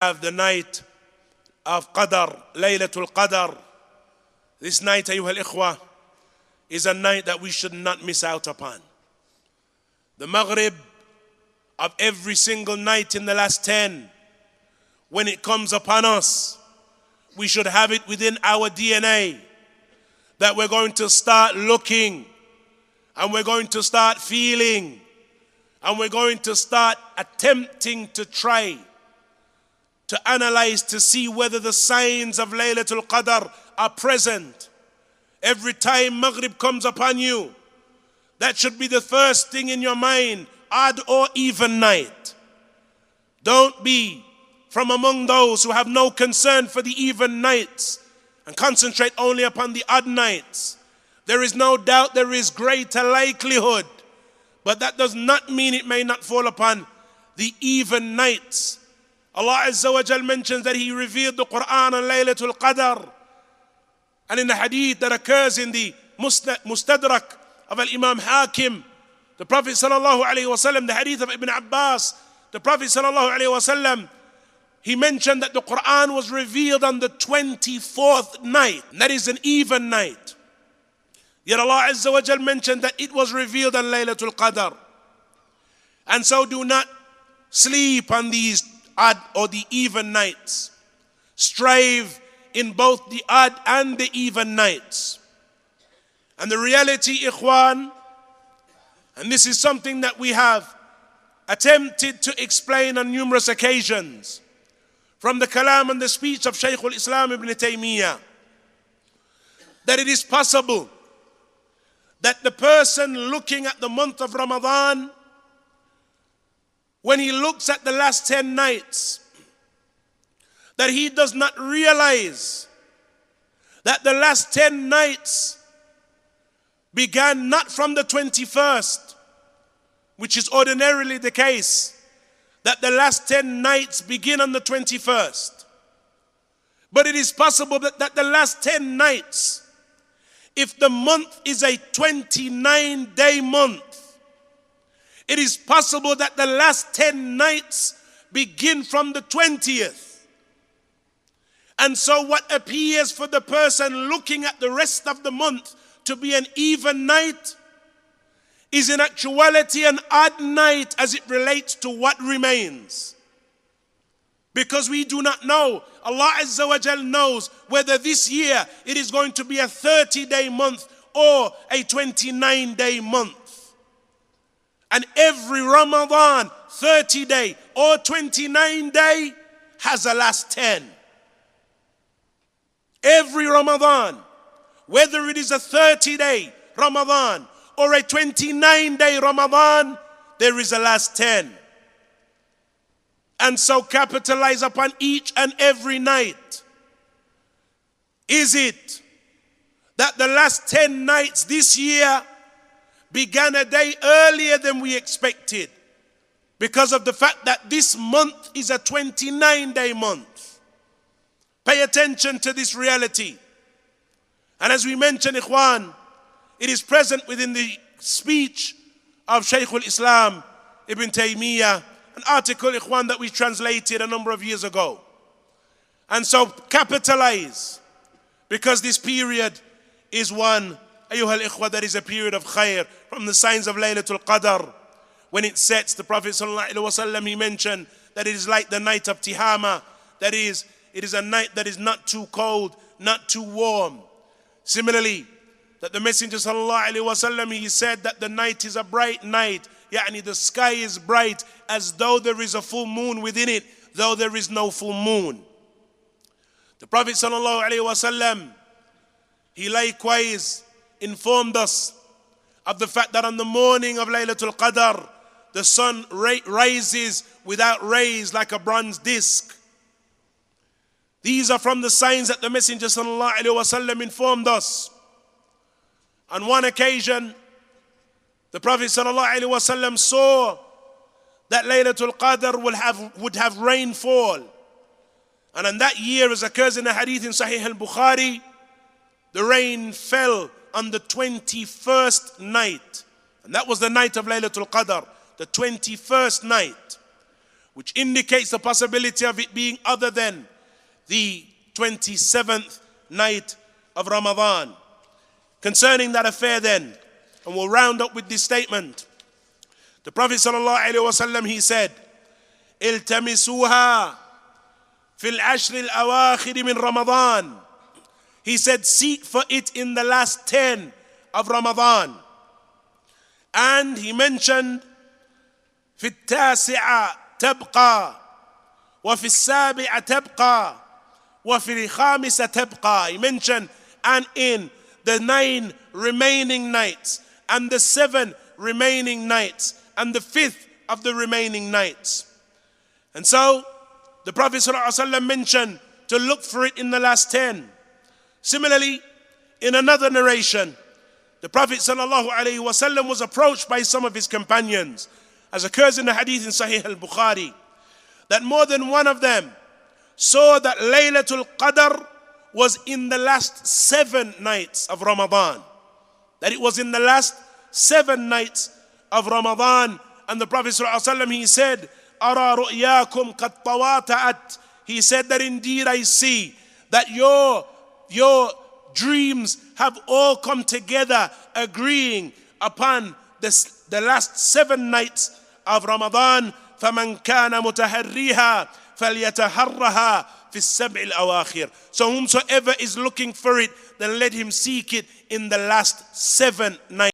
have the night of Qadr, Laylatul Qadr. This night, ayyuhal ikhwah, is a night that we should not miss out upon. The Maghrib of every single night in the last 10, when it comes upon us, we should have it within our DNA that we're going to start looking, and we're going to start feeling, and we're going to start attempting to try to analyze to see whether the signs of Laylatul Qadr are present. Every time Maghrib comes upon you, that should be the first thing in your mind, odd or even night. Don't be from among those who have no concern for the even nights and concentrate only upon the odd nights. There is no doubt there is greater likelihood, but that does not mean it may not fall upon the even nights. Allah Azza wa Jal mentions that He revealed the Quran on Laylatul Qadr. And in the hadith that occurs in the Mustadrak of Imam Hakīm, the Prophet sallallahu alaihi wasallam, the hadith of Ibn Abbas, the Prophet sallallahu alaihi wasallam, he mentioned that the Quran was revealed on the 24th night. And that is an even night. Yet Allah Azza wa Jal mentioned that it was revealed on Laylatul Qadr. And so do not sleep on these odd or the even nights. Strive in both the odd and the even nights. And the reality, ikhwan, and this is something that we have attempted to explain on numerous occasions from the kalam and the speech of Shaykh al-Islam ibn Taymiyyah, that it is possible that the person looking at the month of Ramadan, when he looks at the last 10 nights, that he does not realize that the last 10 nights began not from the 21st, which is ordinarily the case, that the last 10 nights begin on the 21st. But it is possible that the last 10 nights, if the month is a 29-day month, it is possible that the last 10 nights begin from the 20th. And so what appears for the person looking at the rest of the month to be an even night is in actuality an odd night as it relates to what remains. Because we do not know, Allah Azza wa Jal knows whether this year it is going to be a 30-day month or a 29-day month. And every Ramadan, 30-day or 29-day, has a last 10. Every Ramadan, whether it is a 30-day Ramadan or a 29-day Ramadan, there is a last 10. And so capitalize upon each and every night. Is it that the last 10 nights this year began a day earlier than we expected because of the fact that this month is a 29-day month? Pay attention to this reality. And as we mentioned, ikhwan, it is present within the speech of Shaykh al-Islam ibn Taymiyyah, an article, ikhwan, that we translated a number of years ago. And so capitalize, because this period is one, ayyuhal ikhwa, that is a period of khair. From the signs of Laylatul Qadr, when it sets, the Prophet sallallahu alaihi wasallam, he mentioned that it is like the night of Tihama. That is, it is a night that is not too cold, not too warm. Similarly, that the Messenger sallallahu alaihi wasallam, he said that the night is a bright night. Yani the sky is bright as though there is a full moon within it, though there is no full moon. The Prophet sallallahu alaihi wasallam, he likewise informed us of the fact that on the morning of Laylatul Qadr, the sun rises without rays like a bronze disc. These are from the signs that the Messenger sallallahu alaihi wasallam informed us. On one occasion, the Prophet sallallahu alaihi wasallam saw that Laylatul Qadr would have rainfall. And on that year, as occurs in a hadith in Sahih al-Bukhari, the rain fell on the 21st night. And that was the night of Laylatul Qadr, the 21st night. which indicates the possibility of it being other than the 27th night of Ramadan. Concerning that affair then, and we'll round up with this statement. The Prophet ﷺ, he said, التمسوها في العشر الأواخر من رمضان. He said, seek for it in the last 10 of Ramadan. And he mentioned في التاسعة تبقى وفي السابعة تبقى وفي الخامسة تبقى. He mentioned, and in the 9 remaining nights, and the 7 remaining nights, and the 5th of the remaining nights. And so the Prophet ﷺ mentioned to look for it in the last 10. Similarly, in another narration, the Prophet ﷺ was approached by some of his companions, as occurs in the hadith in Sahih al-Bukhari, that more than one of them saw that Laylatul Qadr was in the last 7 nights of Ramadan. That it was in the last 7 nights of Ramadan. And the Prophet ﷺ, he said, أَرَى رُؤْيَاكُمْ قَدْ طَوَاتَأَتْ. He said that indeed I see that your dreams have all come together, agreeing upon the last 7 nights of Ramadan. فَمَنْ كَانَ مُتَحَرِّيهَا فَلْيَتَحَرَّهَا فِي السَّبْعِ الْأَوَاخِرِ. So whomsoever is looking for it, then let him seek it in the last 7 nights.